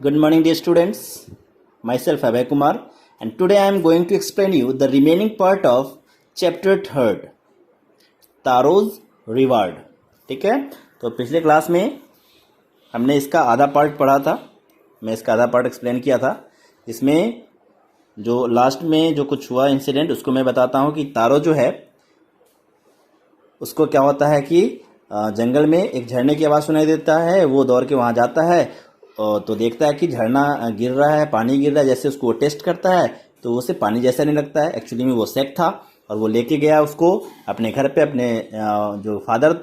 Good morning, dear students. Myself Abhay Kumar, and today I am going to explain you the remaining part of chapter 3rd, Taro's reward. ठीक है, तो पिछले class में हमने इसका आधा पार्ट पढ़ा था. मैं इसका आधा पार्ट एक्सप्लेन किया था. इसमें जो लास्ट में जो कुछ हुआ इंसिडेंट उसको मैं बताता हूँ कि तारो जो है उसको क्या होता है कि जंगल में एक झरने की आवाज़ सुनाई देता है. वो दौड़ के वहाँ जाता है तो देखता है कि झरना गिर रहा है, पानी गिर रहा है. जैसे उसको टेस्ट करता है तो उसे पानी जैसा नहीं लगता है. एक्चुअली में वो सेक था और वो लेके गया उसको अपने घर पे, अपने जो फादर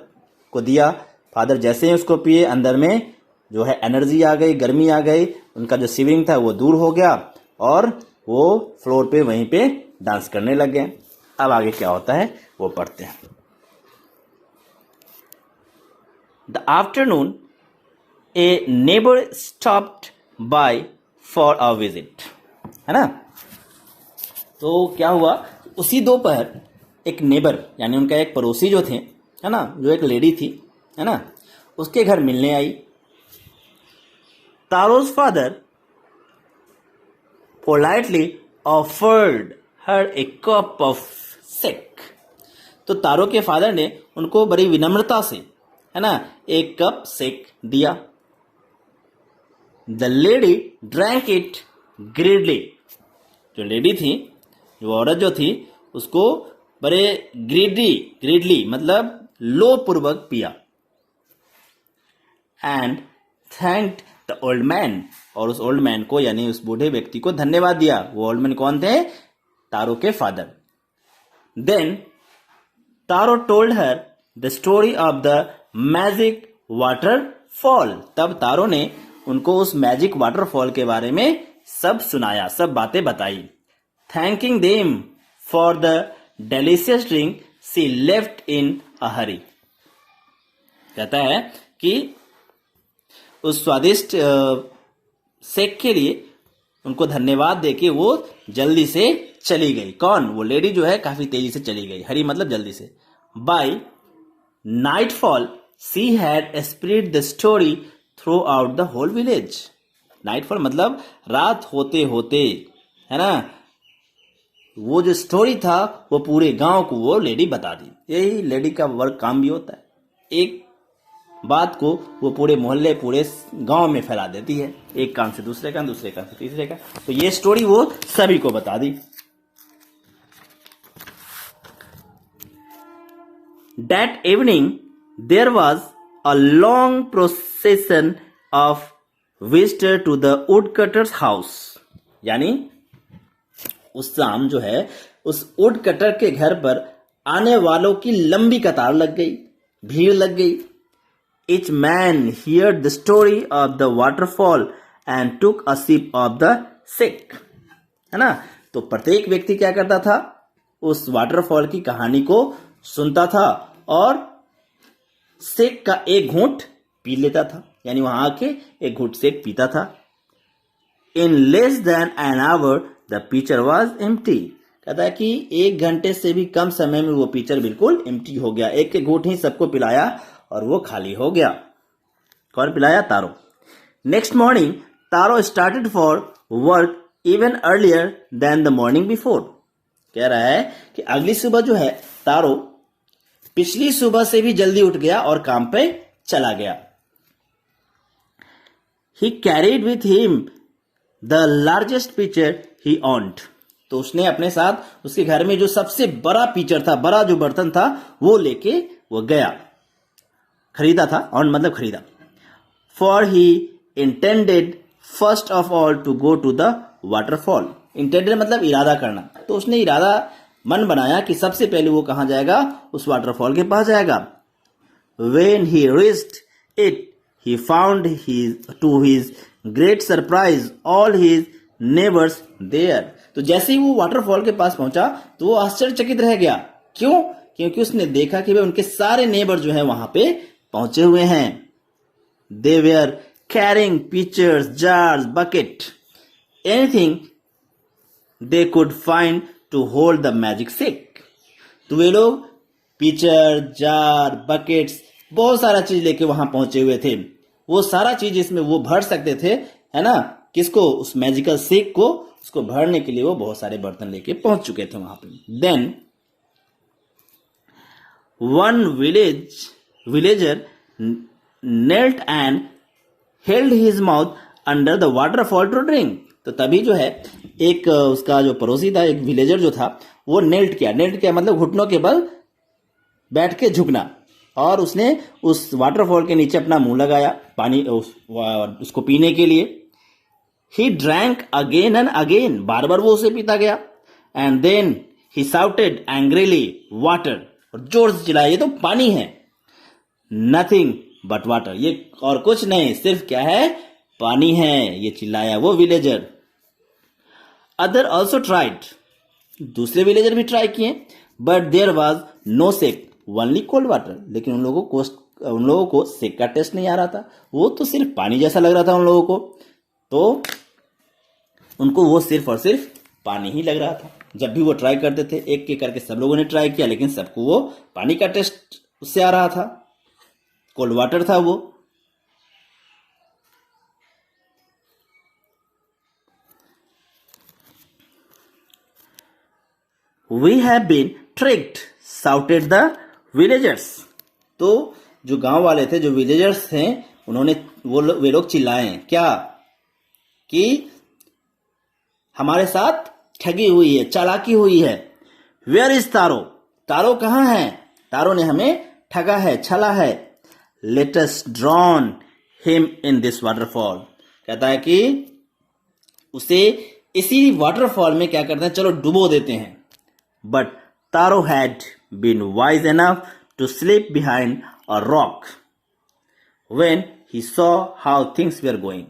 को दिया. फादर जैसे ही उसको पिए अंदर में जो है एनर्जी आ गई, गर्मी आ गई. उनका जो शिवरिंग था वो दूर हो गया और वो फ्लोर पे वहीं पे डांस करने लग गए. अब आगे क्या होता है वो पढ़ते हैं. The afternoon A neighbour stopped bye for a visit. है ना. तो क्या हुआ, उसी दोपहर एक नेबर यानी उनका एक पड़ोसी जो थे, है ना, जो एक लेडी थी, है ना, उसके घर मिलने आई. Taro's father politely offered her a cup of sake. तो तारो के फादर ने उनको बड़ी विनम्रता से, है ना, एक कप सेक दिया. The lady drank it gladly. जो लेडी थी, जो औरत जो थी, उसको बड़े ग्रेडली मतलब लो पूर्वक पिया. And thanked the old man. और उस ओल्ड मैन को यानी उस बूढ़े व्यक्ति को धन्यवाद दिया. वो ओल्ड मैन कौन थे? तारो के father. Then Taro told her the story of the magic waterfall. तब तारो ने उनको उस मैजिक वाटरफॉल के बारे में सब सुनाया, सब बातें बताई. Thanking them for the delicious drink she left in a hurry. कहता है कि उस स्वादिष्ट सेक के लिए उनको धन्यवाद देके वो जल्दी से चली गई. कौन? वो लेडी जो है काफी तेजी से चली गई. हरी मतलब जल्दी से. By nightfall she had spread the story throughout the whole village. Nightfall मतलब रात होते होते, है ना, वो जो स्टोरी था वो पूरे गांव को वो लेडी बता दी. यही लेडी का वर्क काम भी होता है. एक बात को वो पूरे मोहल्ले, पूरे गांव में फैला देती है. एक काम से दूसरे काम, दूसरे काम से तीसरे काम. तो ये स्टोरी वो सभी को बता दी. That evening there was a long procession of visitor to the woodcutter's house. यानी उस शाम जो है उस वुडकटर के घर पर आने वालों की लंबी कतार लग गई, भीड़ लग गई. Each man heard the story of the waterfall and took a sip of the sick. है ना. तो प्रत्येक व्यक्ति क्या करता था? उस वाटरफॉल की कहानी को सुनता था और सेक का एक घूंट पी लेता था. यानी वहां आके एक घूंट सेक पीता था. In less than an hour the pitcher was empty. कहता है कि एक घंटे से भी कम समय में वो पिचर बिल्कुल एम्प्टी हो गया. एक एक घूंट ही सबको पिलाया और वो खाली हो गया. कौन पिलाया? Taro. Next morning Taro started for work even earlier than the morning before. कह रहा है कि अगली सुबह जो है तारो पिछली सुबह से भी जल्दी उठ गया और काम पे चला गया. He carried with him the largest pitcher he owned. तो उसने अपने साथ उसके घर में जो सबसे बड़ा पिचर था, बड़ा जो बर्तन था, वो लेके वो गया. खरीदा था, ऑन मतलब खरीदा. For he intended first of all to go to the waterfall. Intended मतलब इरादा करना. तो उसने इरादा मन बनाया कि सबसे पहले वो कहां जाएगा? उस वाटरफॉल के पास जाएगा. When he reached it, he found to his great surprise all his neighbors there. तो जैसे ही वो वाटरफॉल के पास पहुंचा तो वो आश्चर्यचकित रह गया. क्यों? क्योंकि उसने देखा कि वे उनके सारे नेबर जो है वहां पे पहुंचे हुए हैं. They were carrying pitchers, jars, bucket, anything they could find to hold the magic stick. तो वे लोग पिचर, जार, बकेट्स, बहुत सारा चीज लेके वहां पहुंचे हुए थे. वो सारा चीज इसमें वो भर सकते थे है ना, किसको, उस मैजिकल सेक को, उसको भरने के लिए वो बहुत सारे बर्तन लेके पहुंच चुके थे वहां पे। Then one villager knelt and held his mouth under the waterfall to drink। तो तभी जो है एक उसका जो पड़ोसी था, एक विलेजर जो था, वो नेल्ट किया मतलब घुटनों के बल बैठ के झुकना, और उसने उस वाटरफॉल के नीचे अपना मुंह लगाया पानी उसको पीने के लिए। He drank again and again, बार बार वो उसे पीता गया। And then he shouted angrily water, और जोर से चिल्लाया, ये तो पानी है। नथिंग बट वाटर, ये और कुछ नहीं, सिर्फ क्या है, पानी है, ये चिल्लाया वो विलेजर। अदर ऑल्सो ट्राइड, दूसरे विलेजर भी ट्राई किए, but there was no sake, only cold water. लेकिन उन लोगों को सेक का टेस्ट नहीं आ रहा था, वो तो सिर्फ पानी जैसा लग रहा था उन लोगों को, तो उनको वो सिर्फ और सिर्फ पानी ही लग रहा था। जब भी वो ट्राई करते थे, एक के करके सब लोगों ने ट्राई किया, लेकिन सबको वो पानी का टेस्ट उससे आ रहा था, कोल्ड वाटर था वो। We have been tricked shouted the villagers. तो जो गांव वाले थे, जो विलेजर्स थे, उन्होंने वे लोग चिल्लाए क्या, कि हमारे साथ ठगी हुई है, चालाकी हुई है। वेयर इज तारो, तारो कहाँ है, तारो ने हमें ठगा है, छला है। Let us drawn him in this waterfall, कहता है कि उसे इसी वाटरफॉल में क्या करते हैं, चलो डुबो देते हैं। But Taro had been wise enough to sleep behind a rock when he saw how things were going.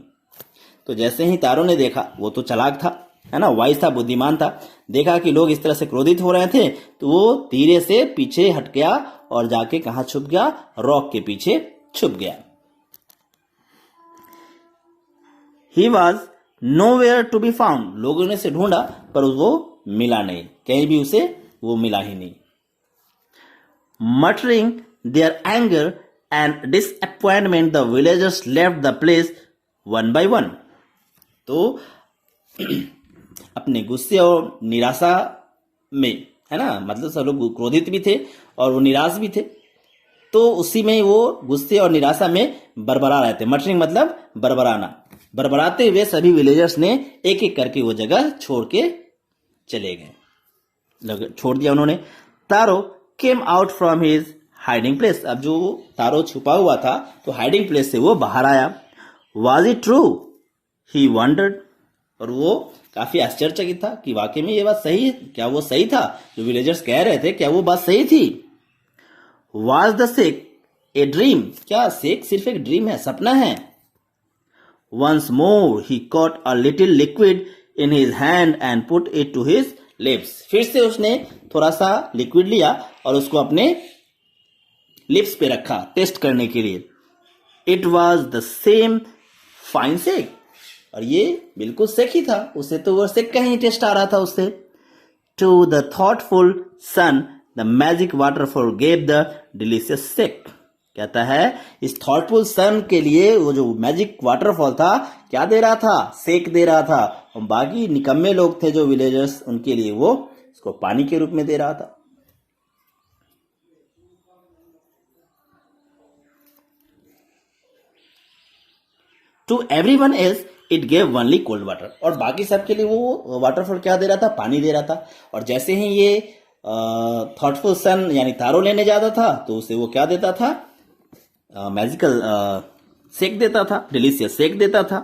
तो जैसे ही तारो ने देखा, वो तो चालाक था, है ना, वाइज था, बुद्धिमान था, देखा कि लोग इस तरह से क्रोधित हो रहे थे, तो वो धीरे से पीछे हट गया और जाके कहां छुप गया, रॉक के पीछे छुप गया। He was nowhere to be found, लोगों ने उसे ढूंढा पर वो मिला नहीं, कहीं भी उसे वो मिला ही नहीं। Muttering their anger and disappointment the villagers left the place one by one. तो अपने गुस्से और निराशा में, है ना, मतलब सब लोग क्रोधित भी थे और वो निराश भी थे, तो उसी में वो गुस्से और निराशा में बरबरा रहे थे। मटरिंग मतलब बरबराना, बरबराते हुए सभी विलेजर्स ने एक एक करके वो जगह छोड़ के चले गए, छोड़ दिया उन्होंने। Taro came out from his hiding place, अब जो तारो छुपा हुआ था, तो हाइडिंग प्लेस से वो बाहर आया। Was it true, he wondered, और वो काफी आश्चर्यचकित था कि वाकई में ये बात सही है, क्या वो सही था जो विलेजर्स कह रहे थे, क्या वो बात सही थी। Was the sake a dream, क्या सेक सिर्फ एक ड्रीम है, सपना है। Once more he caught a little liquid in his hand and put it to his lips, फिर से उसने थोड़ा सा लिक्विड लिया और उसको अपने लिप्स पे रखा टेस्ट करने के लिए। It was the same fine sake, और ये बिल्कुल सेक ही था, उसे तो वो सेक का ही टेस्ट आ रहा था उससे। To the thoughtful son the magic waterfall gave the delicious sake, कहता है इस थॉटफुल सन के लिए वो जो मैजिक वाटरफॉल था, क्या दे रहा था, सेक दे रहा था, और बाकी निकम्मे लोग थे जो विलेजर्स, उनके लिए वो इसको पानी के रूप में दे रहा था। To everyone else it gave only cold water, और बाकी सबके लिए वो वाटरफॉल क्या दे रहा था, पानी दे रहा था। और जैसे ही ये थॉटफुल सन यानी तारो लेने जाता था, तो उसे वो क्या देता था, मैजिकल सेक देता था, डिलीशियस सेक देता था।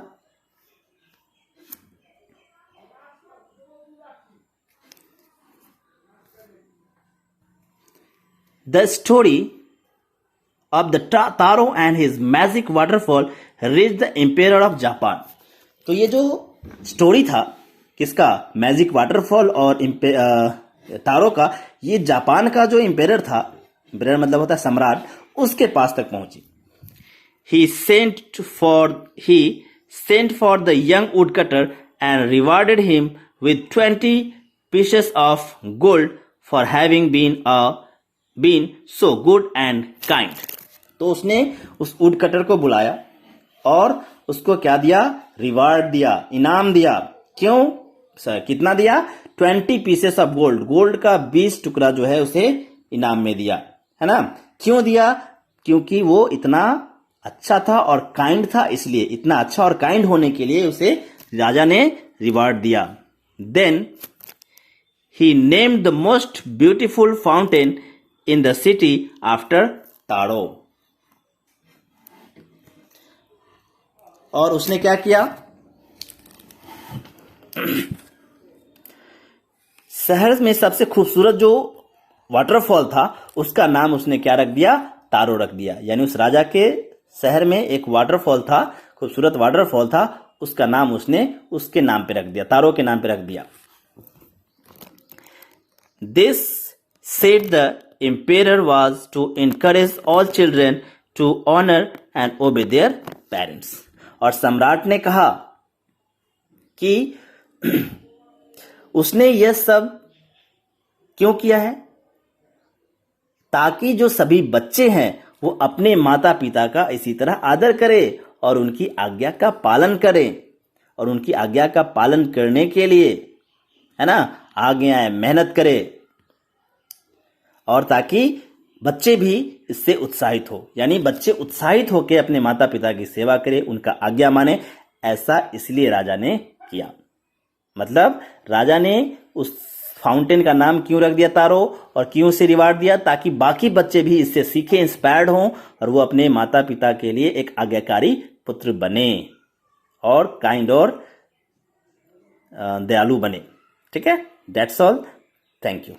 The story of the Taro and his magic waterfall reach the empire of Japan. तो ये जो स्टोरी था किसका, मैजिक वाटरफॉल और तारो का, ये जापान का जो एम्पायर था, एम्पायर मतलब होता है सम्राट, उसके पास तक पहुंची। He sent for the young woodcutter and rewarded him with 20 pieces of gold for having been so good and kind. तो उसने उस वुडकटर को बुलाया और उसको क्या दिया? रिवार्ड दिया, इनाम दिया। क्यों सर? कितना दिया? 20 पीसेस ऑफ गोल्ड, गोल्ड का 20 टुकड़ा जो है उसे इनाम में दिया, है ना। क्यों दिया? क्योंकि वो इतना अच्छा था और काइंड था, इसलिए इतना अच्छा और काइंड होने के लिए उसे राजा ने रिवार्ड दिया। Then he named the most beautiful fountain in the city after Taro. और उसने क्या किया? शहर में सबसे खूबसूरत जो वाटरफॉल था उसका नाम उसने क्या रख दिया? तारो रख दिया। यानी उस राजा के शहर में एक वाटरफॉल था, खूबसूरत वाटरफॉल था, उसका नाम उसने उसके नाम पे रख दिया, तारो के नाम पे रख दिया। This said the emperor was to encourage all children to honour and obey their parents. और सम्राट ने कहा कि उसने यह सब क्यों किया है? ताकि जो सभी बच्चे हैं वो अपने माता पिता का इसी तरह आदर करें और उनकी आज्ञा का पालन करें। और उनकी आज्ञा का पालन करने के लिए, है ना, आगे आए, मेहनत करें, और ताकि बच्चे भी इससे उत्साहित हो। यानी बच्चे उत्साहित होकर अपने माता पिता की सेवा करें, उनका आज्ञा माने। ऐसा इसलिए राजा ने किया। मतलब राजा ने उस फाउंटेन का नाम क्यों रख दिया तारो, और क्यों से रिवार्ड दिया? ताकि बाकी बच्चे भी इससे सीखें, इंस्पायर्ड हों, और वो अपने माता पिता के लिए एक आज्ञाकारी पुत्र बने और काइंड और दयालु बने। ठीक है, दैट्स ऑल, थैंक यू।